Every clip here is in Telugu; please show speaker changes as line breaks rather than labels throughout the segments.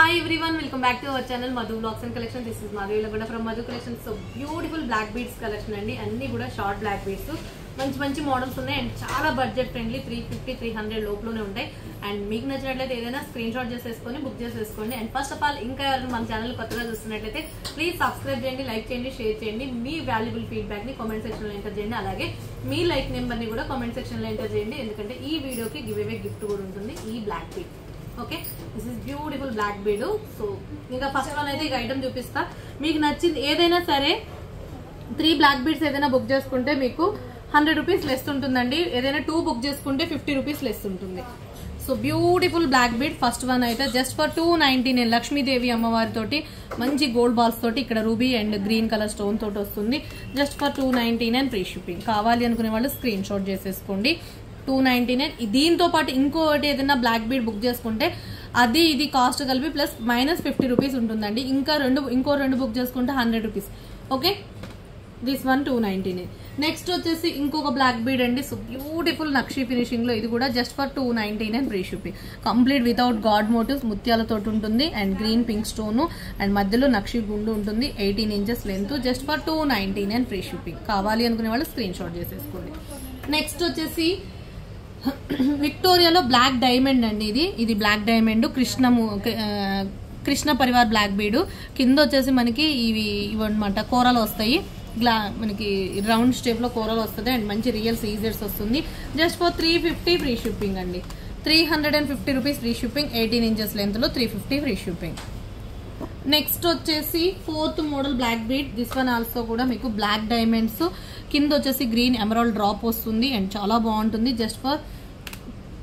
Hi everyone, welcome back to our channel Madhu Vlogs and Collection. This is Madhu Ilagunda from Madhu Collection. So beautiful black beads collection andi. Anni kuda short black beads. మంచి మోడల్స్ ఉన్నాయి అండ్ చాలా బడ్జెట్ ఫ్రెండ్లీ 350-300 లోపలనే ఉంటాయి. అండ్ మీకు నచ్చినట్లయితే ఏదైనా స్క్రీన్ షాట్ చేసేసుకొని బుక్ చేసేసుకోండి. అండ్ ఫస్ట్ ఆఫ్ ఆల్ ఇంకా ఎవరైనా మన ఛానల్ కొత్తగా చూస్తున్నట్లయితే ప్లీజ్ సబ్స్క్రైబ్ చేయండి, లైక్ చేయండి, షేర్ చేయండి. మీ వాల్యుబుల్ ఫీడ్బ్యాక్ ని కామెంట్ సెక్షన్ లో ఎంటర్ చేయండి. అలాగే మీ లైక్ నెంబర్ ని కూడా కామెంట్ సెక్షన్ లో ఎంటర్ చేయండి. ఎందుకంటే ఈ వీడియోకి గివ్ అవే గిఫ్ట్ కూడా ఉంటుంది, ఈ black bead. Okay, this is beautiful black bead. So ఇంకా ఫస్ట్ వన్ అయితే ఈ ఐటమ్ చూపిస్తా. మీకు నచ్చింది ఏదైనా సరే 3 బ్లాక్ బీడ్స్ ఏదైనా బుక్ చేసుకుంటే మీకు 100 రూపీస్ లెస్ ఉంటుందండి. ఏదైనా 2 బుక్ చేసుకుంటే 50 రూపీస్ లెస్ ఉంటుంది. So beautiful black bead. First one అయితే జస్ట్ ఫర్ 299 లక్ష్మీదేవి అమ్మవారి తోటి మంచి గోల్డ్ బాల్స్ తోటి ఇక్కడ ruby and green colour stone తోటి వస్తుంది. Just for 299 free shipping. కావాలి అనుకునే వాళ్ళు స్క్రీన్ షాట్ చేసేసుకోండి. 299. దీంతో పాటు ఇంకోటి ఏదైనా బ్లాక్ బీడ్ బుక్ చేసుకుంటే అది ఇది కాస్ట్ కలిపి ప్లస్ మైనస్ 50 రూపీస్ ఉంటుందండి. ఇంకో రెండు బుక్ చేసుకుంటే 100 rupees. Okay, this one 299. Next వచ్చేసి ఇంకొక బ్లాక్ బీడ్ అండి. సో బ్యూటిఫుల్ నక్షి ఫినిషింగ్ లో ఇది కూడా just for 299 free shipping. Complete without god motifs ముత్యాలతో ఉంటుంది and green pink stone and మధ్యలో నక్షి గుండు ఉంటుంది. 18 inches length. Just for 299 free shipping. కావాలి అనుకునే వాళ్ళు స్క్రీన్ షాట్ చేసేసుకోండి. నెక్స్ట్ వచ్చేసి విక్టోరియాలో బ్లాక్ డైమండ్ అండి. ఇది black diamond Krishna Parivar black bead. కింద వచ్చేసి మనకి ఇవన్నమాట కూరలు వస్తాయి. మనకి రౌండ్ స్టేప్ లో కూరలు వస్తుంది అండ్ మంచి రియల్ సీజర్స్ వస్తుంది. జస్ట్ ఫర్ 350 ఫ్రీ షిప్పింగ్ అండి. 350 rupees free shipping. 18 inches length లో 350 ఫ్రీ షిప్పింగ్. నెక్స్ట్ వచ్చేసి 4th model black bead. This one also కూడా మీకు బ్లాక్ డైమండ్స్. కింద వచ్చేసి గ్రీన్ ఎమరాల్డ్ డ్రాప్ వస్తుంది అండ్ చాలా బాగుంటుంది. Just for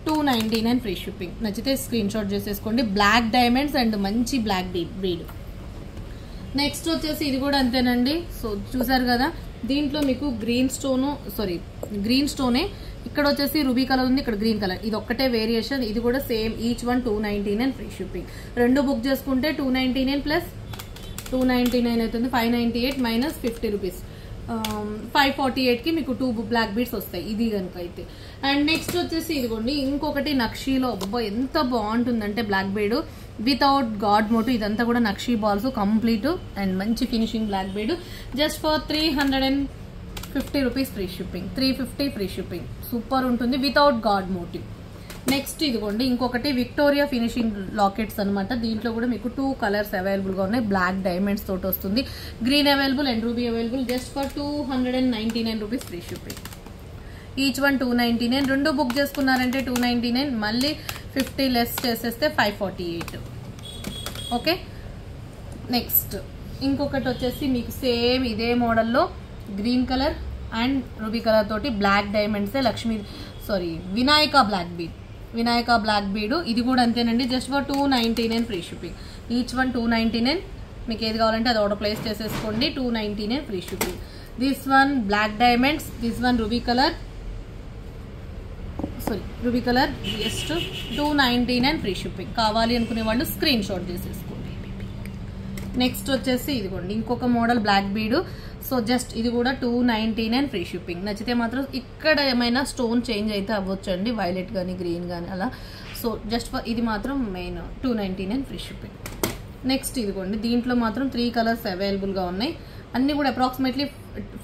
299 free shipping. నచ్చితే స్క్రీన్ షాట్ చేసేసుకోండి. బ్లాక్ డైమండ్స్ అండ్ మంచి బ్లాక్ బీడ్. నెక్స్ట్ వచ్చేసి ఇది కూడా అంతేనండి. సో చూసారు కదా, దీంట్లో మీకు గ్రీన్ స్టోనే. ఇక్కడ వచ్చేసి రూబీ కలర్ ఉంది, ఇక్కడ గ్రీన్ కలర్. ఇది ఒక్కటే వేరియేషన్. ఇది కూడా same. Each one 299 free shipping. రెండు బుక్ చేసుకుంటే 299 ప్లస్ 299 అవుతుంది. 598 మైనస్ 50 రూపీస్. 548 కి మీకు 2 బ్లాక్ బీడ్స్ వస్తాయి ఇది కనుక అయితే. అండ్ నెక్స్ట్ వచ్చేసి ఇదిగోండి ఇంకొకటి నక్షీలో. అబ్బా ఎంత బాగుంటుందంటే black bead without god motive. ఇదంతా కూడా నక్షీ బాల్స్ కంప్లీట్ అండ్ మంచి finishing black bead. Just for 350 rupees free shipping. 350 free shipping. Super ఉంటుంది వితౌట్ గాడ్ మోటివ్. నెక్స్ట్ ఇదిగోండి ఇంకొకటి విక్టోరియా ఫినిషింగ్ లాకెట్స్ అనమాట. దీంట్లో కూడా మీకు 2 కలర్స్ అవైలబుల్ గా ఉన్నాయి. బ్లాక్ డైమండ్స్ తోటి వస్తుంది. Green available and ruby available. Just for 299 rupees free shipping. Each one 299. రెండు బుక్ చేసుకున్నారంటే 299. మళ్ళీ 50 లెస్ చేసేస్తే 548. ఓకే, నెక్స్ట్ ఇంకొకటి వచ్చేసి మీకు సేమ్ ఇదే మోడల్లో green colour and ruby colour తోటి black diamonds Vinayaka black bead. ఇది కూడా అంతేనండి. Just for 299 free shipping. Each one 299. మీకు ఏది కావాలంటే అది ఆర్డర్ ప్లేస్ చేసేసుకోండి. 299 free shipping. This one black diamonds. This one ruby colour just 299 free shipping. కావాలి అనుకునే వాళ్ళు స్క్రీన్ షాట్ చేసేసుకోండి. నెక్స్ట్ వచ్చేసి ఇదిగోండి ఇంకొక model black bead. So just ఇది కూడా 299 ఫ్రీ షిప్పింగ్. నచ్చితే మాత్రం ఇక్కడ ఏమైనా స్టోన్ చేంజ్ అయితే అవ్వచ్చు అండి, వైలెట్ కానీ గ్రీన్ కానీ అలా. సో జస్ట్ ఇది మాత్రం మెయిన్ 299 ఫ్రీ షిప్పింగ్. నెక్స్ట్ ఇదిగోండి దీంట్లో మాత్రం 3 కలర్స్ అవైలబుల్గా ఉన్నాయి. అన్ని కూడా అప్రాక్సిమేట్లీ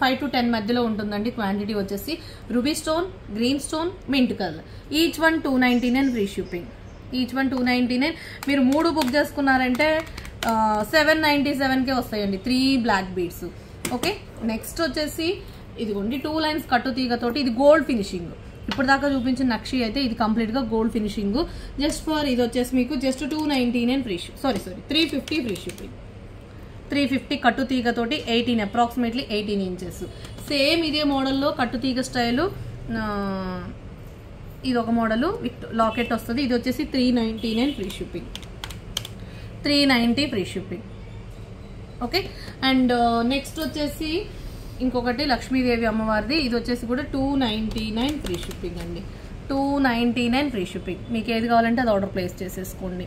5 to 10 మధ్యలో ఉంటుందండి. క్వాంటిటీ వచ్చేసి ruby stone, green stone, mint colour. Each one 299 free shipping. Each one 299. మీరు 3 బుక్ చేసుకున్నారంటే 797కే వస్తాయండి 3 బ్లాక్ బీడ్స్. ఓకే, నెక్స్ట్ వచ్చేసి ఇదిగోండి 2 లైన్స్ కట్టు తీగతోటి. ఇది గోల్డ్ ఫినిషింగ్. ఇప్పుడు దాకా చూపించిన నక్షి అయితే ఇది కంప్లీట్ గా గోల్డ్ ఫినిషింగ్. జస్ట్ ఫర్ ఇది వచ్చేసి మీకు జస్ట్ 299 ఫ్రీ 350 ఫ్రీ షిప్పింగ్. 350 కట్టు తీగతోటి 18 అప్రాక్సిమేట్లీ 18 ఇంచెస్. సేమ్ ఇదే మోడల్లో కట్టు తీగ స్టైలు. ఇది ఒక మోడల్ లాకెట్ వస్తుంది. ఇది వచ్చేసి 399 free shipping. 390 free shipping. Okay, and next వచ్చేసి ఇంకొకటి లక్ష్మీదేవి అమ్మవారిది. ఇది వచ్చేసి కూడా 299 ఫ్రీ షిప్పింగ్ అండి. 299 ఫ్రీ షిప్పింగ్. మీకు ఏది కావాలంటే అది ఆర్డర్ ప్లేస్ చేసేసుకోండి.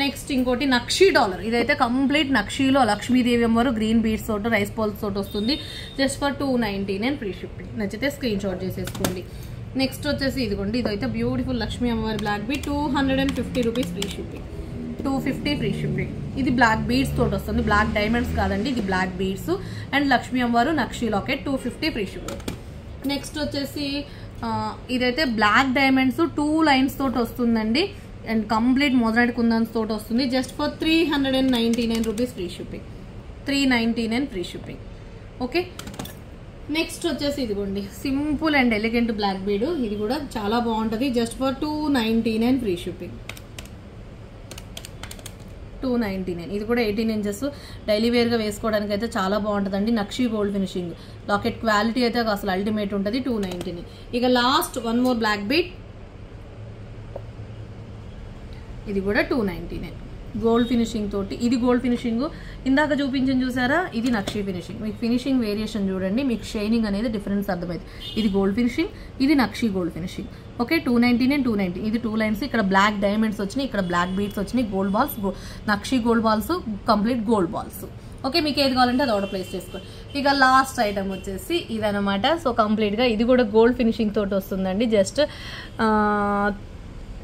నెక్స్ట్ ఇంకోటి నక్షి డాలర్. ఇదైతే కంప్లీట్ నక్షిలో లక్ష్మీదేవి అమ్మవారు గ్రీన్ బీడ్స్ తోటి రైస్ బాల్స్ తోటి వస్తుంది. Just for 299 free shipping. నచ్చితే స్క్రీన్ షాట్ చేసేసుకోండి. నెక్స్ట్ వచ్చేసి ఇదిగోండి ఇదైతే బ్యూటిఫుల్ లక్ష్మీ అమ్మవారి black bead. 250 rupees free shipping. 250 free shipping. ఇది బ్లాక్ బీడ్స్ తోటి వస్తుంది, బ్లాక్ డైమండ్స్ కాదండి, ఇది బ్లాక్ బీడ్స్. అండ్ లక్ష్మీ అమ్మవారు నక్షి లాకెట్ 250 ఫ్రీ షిప్పింగ్. నెక్స్ట్ వచ్చేసి ఇదైతే బ్లాక్ డైమండ్స్ 2 లైన్స్ తోటి వస్తుందండి. అండ్ కంప్లీట్ మొదటి కుందన్స్ తోటి వస్తుంది. Just for 399 rupees free shipping. 399 free shipping. Okay, next వచ్చేసి ఇదిగోండి simple and elegant black bead. ఇది కూడా చాలా బాగుంటుంది. Just for 299 free shipping. 299. ఇది కూడా 18 ఇంచెస్ డైలీ వేర్గా వేసుకోవడానికి అయితే చాలా బాగుంటుందండి. Nakshi gold finishing locket quality అయితే అసలు అల్టిమేట్ ఉంటుంది. 299. ఇక last one more black bead, ఇది కూడా 299 గోల్డ్ ఫినిషింగ్ తోటి. ఇది గోల్డ్ ఫినిషింగ్ ఇందాక చూపించింది చూసారా, ఇది నక్షి ఫినిషింగ్. మీకు ఫినిషింగ్ వేరియేషన్ చూడండి, మీకు షైనింగ్ అనేది డిఫరెన్స్ అర్థమైంది. ఇది గోల్డ్ ఫినిషింగ్, ఇది నక్షి గోల్డ్ ఫినిషింగ్. ఓకే, 299 290. ఇది 2 లైన్స్, ఇక్కడ బ్లాక్ డైమండ్స్ వచ్చినాయి, ఇక్కడ బ్లాక్ బీడ్స్ వచ్చినాయి, గోల్డ్ బాల్స్, నక్షి gold balls, complete gold balls. Okay, మీకు ఏది కావాలంటే అది ఆర్డర్ ప్లేస్ చేసుకోండి. ఇక లాస్ట్ ఐటమ్ వచ్చేసి ఇదనమాట. సో కంప్లీట్గా ఇది కూడా గోల్డ్ ఫినిషింగ్ తోటి వస్తుందండి. Just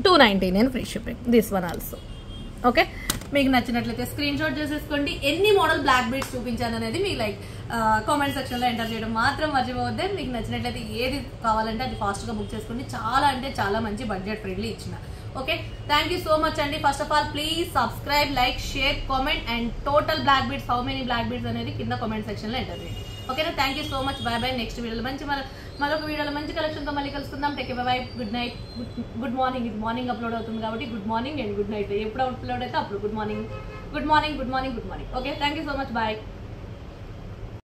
299 free shipping. This one also. Okay, మీకు నచ్చినట్లయితే స్క్రీన్ షాట్ చేసేసుకోండి. ఎన్ని మోడల్ బ్లాక్ బీడ్స్ చూపించాను అనేది మీ లైక్ కామెంట్ సెక్షన్లో ఎంటర్ చేయడం మాత్రం మర్చిపోవద్దే. మీకు నచ్చినట్లయితే ఏది కావాలంటే అది ఫాస్ట్గా బుక్ చేసుకోండి. చాలా అంటే చాలా మంచి బడ్జెట్ ఫ్రెండ్లీ ఇచ్చిన. Okay, thank you so much అండి. First of all please subscribe, like, share, comment and total black beads how many black beads అనేది కింద కామెంట్ సెక్షన్లో ఎంటర్ చేయండి. ఓకేనా, thank you so much. Bye bye. Next వీడియోలో మరొక వీడియోలో మంచి కలెక్షన్తో మళ్ళీ కలుసుకుందాం. Take care, bye, good night, good morning. ఇది మార్నింగ్ అప్లోడ్ అవుతుంది కాబట్టి good morning and good night. ఎప్పుడు అప్లోడ్ అయితే అప్పుడు good morning. Okay, thank you so much. Bye.